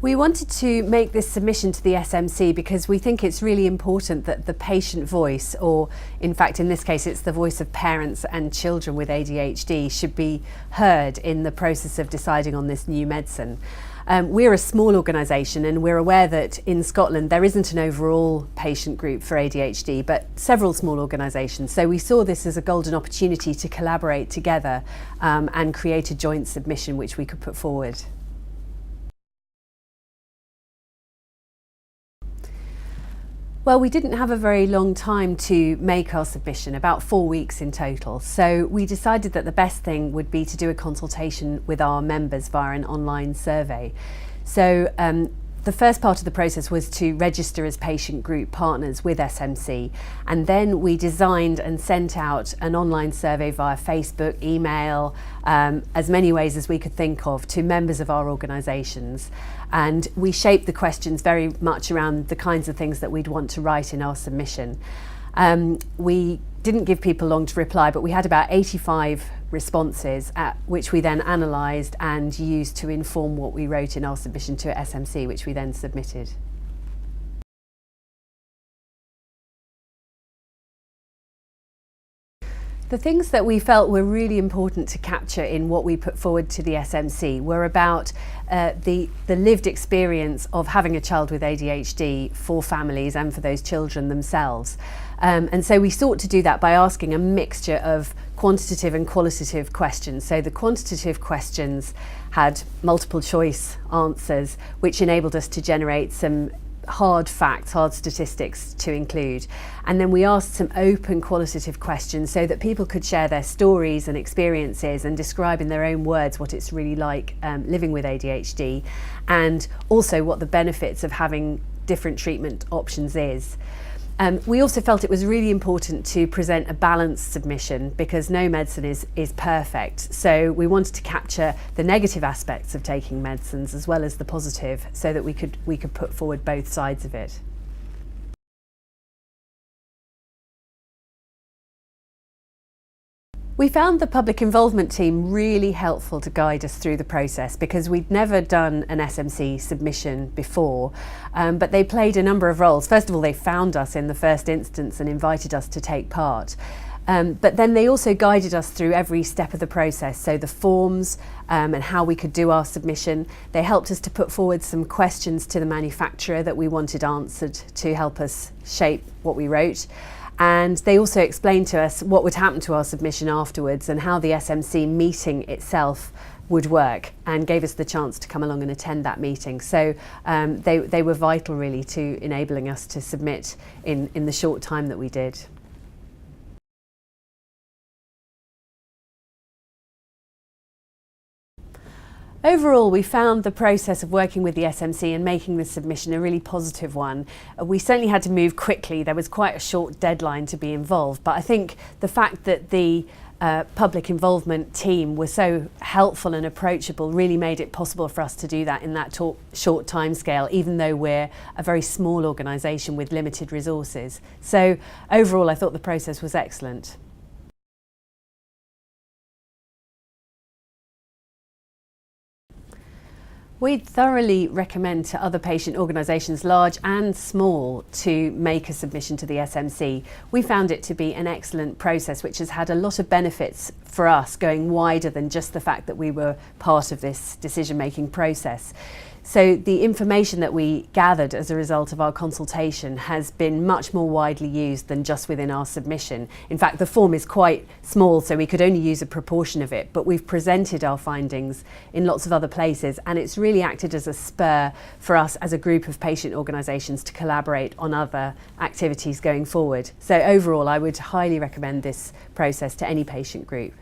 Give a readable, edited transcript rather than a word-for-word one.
We wanted to make this submission to the SMC because we think it's really important that the patient voice, or in fact in this case it's the voice of parents and children with ADHD, should be heard in the process of deciding on this new medicine. We're a small organisation and we're aware that in Scotland there isn't an overall patient group for ADHD, but several small organisations. So we saw this as a golden opportunity to collaborate together and create a joint submission which we could put forward. Well, we didn't have a very long time to make our submission, about 4 weeks in total. So we decided that the best thing would be to do a consultation with our members via an online survey. So the first part of the process was to register as patient group partners with SMC, and then we designed and sent out an online survey via Facebook, email, as many ways as we could think of to members of our organisations. And we shaped the questions very much around the kinds of things that we'd want to write in our submission. We didn't give people long to reply, but we had about 85 responses, which we then analysed and used to inform what we wrote in our submission to SMC, which we then submitted. The things that we felt were really important to capture in what we put forward to the SMC were about the lived experience of having a child with ADHD for families and for those children themselves. And so we sought to do that by asking a mixture of quantitative and qualitative questions. So the quantitative questions had multiple choice answers, which enabled us to generate some hard facts, hard statistics to include. And then we asked some open qualitative questions so that people could share their stories and experiences and describe in their own words what it's really like living with ADHD, and also what the benefits of having different treatment options is. We also felt it was really important to present a balanced submission because no medicine is perfect. So we wanted to capture the negative aspects of taking medicines as well as the positive, so that we could put forward both sides of it. We found the public involvement team really helpful to guide us through the process because we'd never done an SMC submission before, but they played a number of roles. First of all, they found us in the first instance and invited us to take part. But then they also guided us through every step of the process, so the forms and how we could do our submission. They helped us to put forward some questions to the manufacturer that we wanted answered to help us shape what we wrote. And they also explained to us what would happen to our submission afterwards and how the SMC meeting itself would work, and gave us the chance to come along and attend that meeting. So they were vital really to enabling us to submit in the short time that we did. Overall, we found the process of working with the SMC and making the submission a really positive one. We certainly had to move quickly. There was quite a short deadline to be involved, but I think the fact that the public involvement team was so helpful and approachable really made it possible for us to do that in that short time scale, even though we're a very small organisation with limited resources. So overall, I thought the process was excellent. We'd thoroughly recommend to other patient organisations, large and small, to make a submission to the SMC. We found it to be an excellent process which has had a lot of benefits for us, going wider than just the fact that we were part of this decision-making process. So the information that we gathered as a result of our consultation has been much more widely used than just within our submission. In fact, the form is quite small, so we could only use a proportion of it, but we've presented our findings in lots of other places, and it's really acted as a spur for us as a group of patient organisations to collaborate on other activities going forward. So overall, I would highly recommend this process to any patient group.